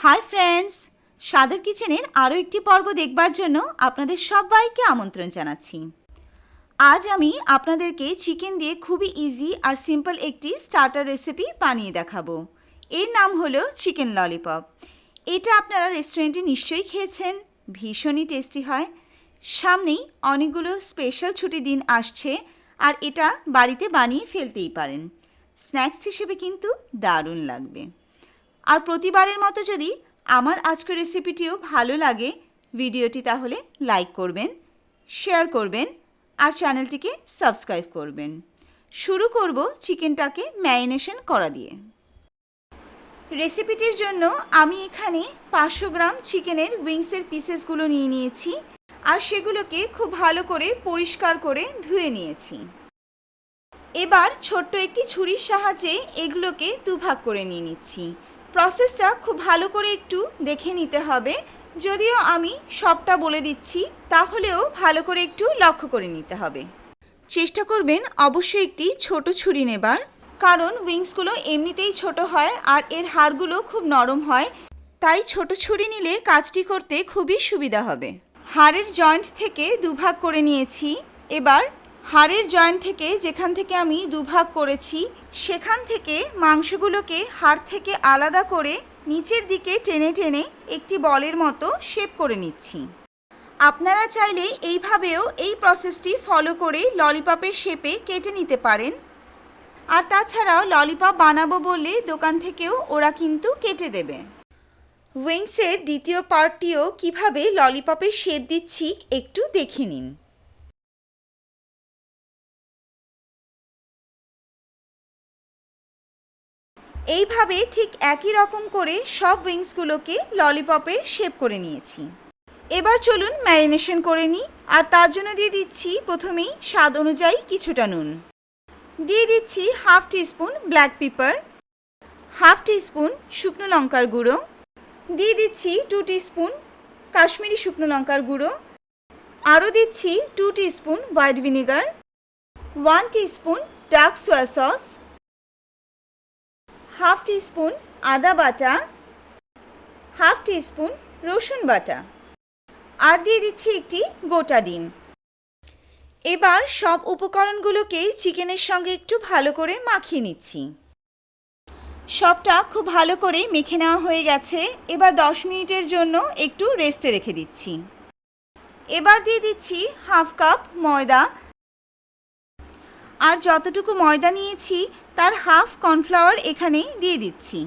Hi friends, স্বাদের কিচেনের আরও একটি পর্ব দেখবার জন্য আপনাদের সবাইকে আমন্ত্রণ জানাচ্ছি। আজ আমি আপনাদেরকে চিকেন দিয়ে খুবই ইজি আর সিম্পল একটি স্টার্টার রেসিপি বানিয়ে দেখাবো। এর নাম হলো চিকেন ললিপপ। এটা আপনারা রেস্টুরেন্টে নিশ্চয়ই খেয়েছেন, ভীষণই টেস্টি হয়। সামনেই অনেকগুলো স্পেশাল ছুটির দিন আসছে আর এটা বাড়িতে বানিয়ে ফেলতেই পারেন। স্ন্যাক্স হিসেবে কিন্তু দারুণ লাগবে। আর প্রতিবারের মতো যদি আমার আজকের রেসিপিটিও ভালো লাগে, ভিডিওটি তাহলে লাইক করবেন, শেয়ার করবেন আর চ্যানেলটিকে সাবস্ক্রাইব করবেন। শুরু করব চিকেনটাকে ম্যারিনেশন করা দিয়ে। রেসিপিটির জন্য আমি এখানে 500 গ্রাম চিকেনের উইংসের পিসেসগুলো নিয়ে নিয়েছি আর সেগুলোকে খুব ভালো করে পরিষ্কার করে ধুয়ে নিয়েছি। এবার ছোট্ট একটি ছুরির সাহায্যে এগুলোকে দুভাগ করে নিয়ে নিচ্ছি। প্রসেসটা খুব ভালো করে একটু দেখে নিতে হবে, যদিও আমি সবটা বলে দিচ্ছি, তাহলেও ভালো করে একটু লক্ষ্য করে নিতে হবে। চেষ্টা করবেন অবশ্যই একটি ছোট ছুরি নেবার, কারণ উইংসগুলো এমনিতেই ছোট হয় আর এর হাড়গুলো খুব নরম হয়, তাই ছোট ছুরি নিলে কাজটি করতে খুবই সুবিধা হবে। হাড়ের জয়েন্ট থেকে দুভাগ করে নিয়েছি। এবার হাড়ের জয়েন্ট থেকে যেখান থেকে আমি দুভাগ করেছি সেখান থেকে মাংসগুলোকে হাড় থেকে আলাদা করে নিচের দিকে টেনে টেনে একটি বলের মতো শেপ করে নিচ্ছি। আপনারা চাইলে এইভাবেও এই প্রসেসটি ফলো করে ললিপপের শেপে কেটে নিতে পারেন। আর তাছাড়াও ললিপপ বানাবো বললে দোকান থেকেও ওরা কিন্তু কেটে দেবে। উইংসের দ্বিতীয় পার্টটিও কিভাবে ললিপপের শেপ দিচ্ছি একটু দেখে নিন। এইভাবে ঠিক একই রকম করে সব উইংসগুলোকে ললিপপের শেপ করে নিয়েছি। এবার চলুন ম্যারিনেশন করে নিই। আর তার জন্য দিয়ে দিচ্ছি প্রথমেই স্বাদ অনুযায়ী কিছুটা নুন, দিয়ে দিচ্ছি half teaspoon black paper, half teaspoon শুকনো লঙ্কার গুঁড়ো, দিয়ে দিচ্ছি 2 টিস্পুন কাশ্মীরি শুকনো লঙ্কার গুঁড়ো, আরও দিচ্ছি 2 teaspoon white vinegar, 1 teaspoon dark সোয়া সস, হাফ টিস্পুন আদা বাটা, হাফ টিস্পুন রসুন বাটা, আর দিয়ে দিচ্ছি একটি গোটা ডিম। এবার সব উপকরণগুলোকে চিকেনের সঙ্গে একটু ভালো করে মাখিয়ে নিচ্ছি। সবটা খুব ভালো করে মেখে নেওয়া হয়ে গেছে। এবার 10 মিনিটের জন্য একটু রেস্টে রেখে দিচ্ছি। এবার দিয়ে দিচ্ছি হাফ কাপ ময়দা, আর যতটুকু ময়দা নিয়েছি তার হাফ কর্নফ্লাওয়ার এখানে দিয়ে দিচ্ছি।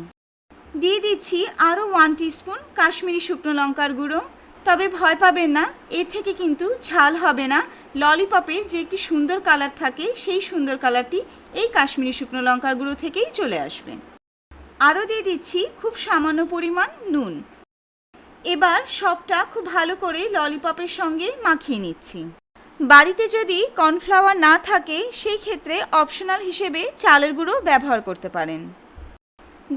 দিয়ে দিচ্ছি আরও 1 টিস্পুন কাশ্মীরি শুকনো লঙ্কার গুঁড়ো। তবে ভয় পাবেন না, এর থেকে কিন্তু ঝাল হবে না। ললিপপের যে একটি সুন্দর কালার থাকে সেই সুন্দর কালারটি এই কাশ্মীরি শুকনো লঙ্কার গুঁড়ো থেকেই চলে আসবে। আরও দিয়ে দিচ্ছি খুব সামান্য পরিমাণ নুন। এবার সবটা খুব ভালো করে ললিপপের সঙ্গে মাখিয়ে নিচ্ছি। বাড়িতে যদি কর্নফ্লাওয়ার না থাকে সেই ক্ষেত্রে অপশনাল হিসেবে চালের গুঁড়ো ব্যবহার করতে পারেন।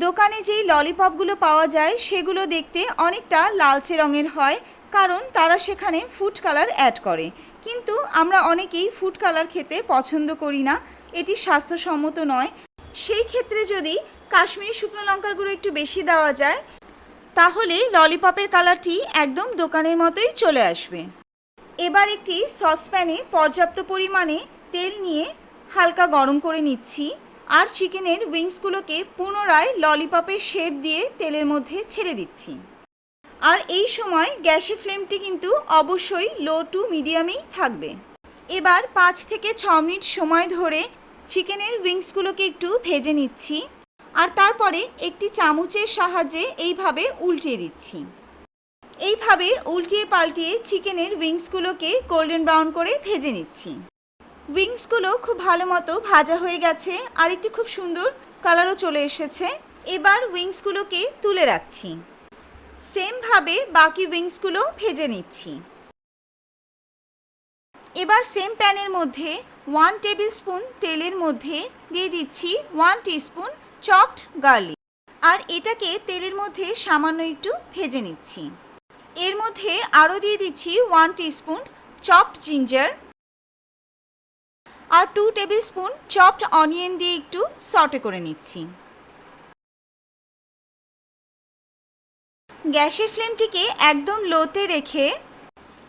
দোকানে যেই ললিপপগুলো পাওয়া যায় সেগুলো দেখতে অনেকটা লালচে রঙের হয়, কারণ তারা সেখানে ফুড কালার অ্যাড করে। কিন্তু আমরা অনেকেই ফুড কালার খেতে পছন্দ করি না, এটি স্বাস্থ্যসম্মত নয়। সেই ক্ষেত্রে যদি কাশ্মীরি শুকনো লঙ্কার গুঁড়ো একটু বেশি দেওয়া যায় তাহলে ললিপপের কালারটি একদম দোকানের মতোই চলে আসবে। এবার একটি সসপ্যানে পর্যাপ্ত পরিমাণে তেল নিয়ে হালকা গরম করে নিচ্ছি আর চিকেনের উইংসগুলোকে পুনরায় ললিপপের শেপ দিয়ে তেলের মধ্যে ছেড়ে দিচ্ছি। আর এই সময় গ্যাসের ফ্লেমটি কিন্তু অবশ্যই লো টু মিডিয়ামেই থাকবে। এবার 5 থেকে 6 মিনিট সময় ধরে চিকেনের উইংসগুলোকে একটু ভেজে নিচ্ছি আর তারপরে একটি চামচের সাহায্যে এইভাবে উল্টিয়ে দিচ্ছি। এইভাবে উল্টিয়ে পাল্টিয়ে চিকেনের উইংসগুলোকে গোল্ডেন ব্রাউন করে ভেজে নিচ্ছি। উইংসগুলো খুব ভালো মতো ভাজা হয়ে গেছে আর একটি খুব সুন্দর কালারও চলে এসেছে। এবার উইংসগুলোকে তুলে রাখছি। সেমভাবে বাকি উইংসগুলো ভেজে নিচ্ছি। এবার সেম প্যানের মধ্যে 1 টেবিল স্পুন তেলের মধ্যে দিয়ে দিচ্ছি 1 টিস্পুন চপড গার্লিক, আর এটাকে তেলের মধ্যে সামান্য একটু ভেজে নিচ্ছি। এর মধ্যে আরও দিয়ে দিচ্ছি 1 টিস্পুন চপড জিঞ্জার আর 2 টেবিল স্পুন চপড অনিয়ন দিয়ে একটু সটে করে নিচ্ছি। গ্যাসের ফ্লেমটিকে একদম লোতে রেখে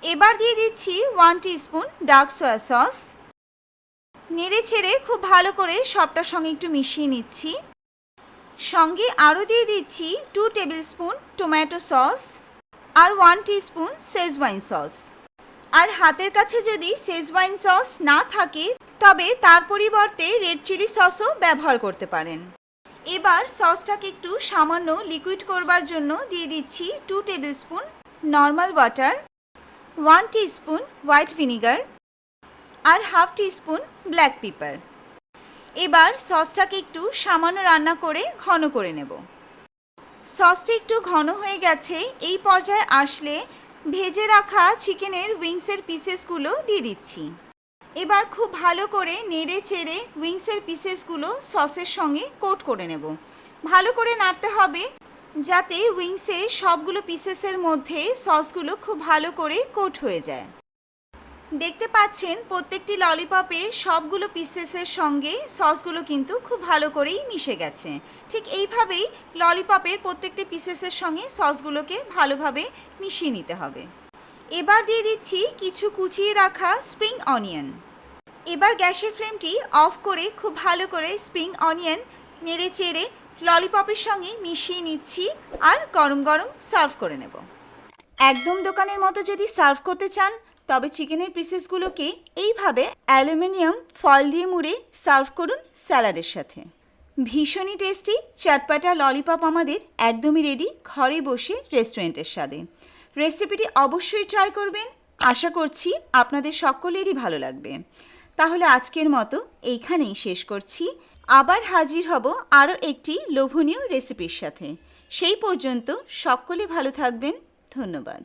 এবার দিয়ে দিচ্ছি 1 টিস্পুন ডার্ক সয়া সস। নেড়ে ছেড়ে খুব ভালো করে সবটার সঙ্গে একটু মিশিয়ে নিচ্ছি। সঙ্গে আরও দিয়ে দিচ্ছি 2 টেবিল স্পুন টমেটো সস আর 1 টিস্পুন শেজওয়ান সস। আর হাতের কাছে যদি শেজওয়ান সস না থাকে তবে তার পরিবর্তে রেড চিলি সসও ব্যবহার করতে পারেন। এবার সসটাকে একটু সামান্য লিকুইড করবার জন্য দিয়ে দিচ্ছি 2 tablespoon normal water, 1 teaspoon white vinegar আর হাফ টিস্পুন ব্ল্যাক পেপার। এবার সসটাকে একটু সামান্য রান্না করে ঘন করে নেব। সসটি একটু ঘন হয়ে গেছে। এই পর্যায়ে আসলে ভেজে রাখা চিকেনের উইংসের পিসেসগুলো দিয়ে দিচ্ছি। এবার খুব ভালো করে নেড়ে চেড়ে উইংসের পিসেসগুলো সসের সঙ্গে কোট করে নেব। ভালো করে নাড়তে হবে যাতে উইংসের সবগুলো পিসেসের মধ্যে সসগুলো খুব ভালো করে কোট হয়ে যায়। দেখতে পাচ্ছেন প্রত্যেকটি ললিপপের সবগুলো পিসেসের সঙ্গে সসগুলো কিন্তু খুব ভালো করেই মিশে গেছে। ঠিক এইভাবেই ললিপপের প্রত্যেকটি পিসেসের সঙ্গে সসগুলোকে ভালোভাবে মিশিয়ে নিতে হবে। এবার দিয়ে দিচ্ছি কিছু কুচিয়ে রাখা স্প্রিং অনিয়ন। এবার গ্যাসের ফ্লেমটি অফ করে খুব ভালো করে স্প্রিং অনিয়ন নেড়ে চেড়ে ললিপপের সঙ্গে মিশিয়ে নিচ্ছি আর গরম গরম সার্ভ করে নেব। একদম দোকানের মতো যদি সার্ভ করতে চান তবে চিকেনের পিসেসগুলোকে এইভাবে অ্যালুমিনিয়াম ফয়েল দিয়ে মুড়ে সার্ভ করুন স্যালাডের সাথে। ভীষণই টেস্টি চটপাটা ললিপপ আমাদের একদমই রেডি ঘরে বসে রেস্টুরেন্টের স্বাদে। রেসিপিটি অবশ্যই ট্রাই করবেন। আশা করছি আপনাদের সকলেরই ভালো লাগবে। তাহলে আজকের মতো এইখানেই শেষ করছি। আবার হাজির হব আরও একটি লোভনীয় রেসিপির সাথে। সেই পর্যন্ত সকলে ভালো থাকবেন। ধন্যবাদ।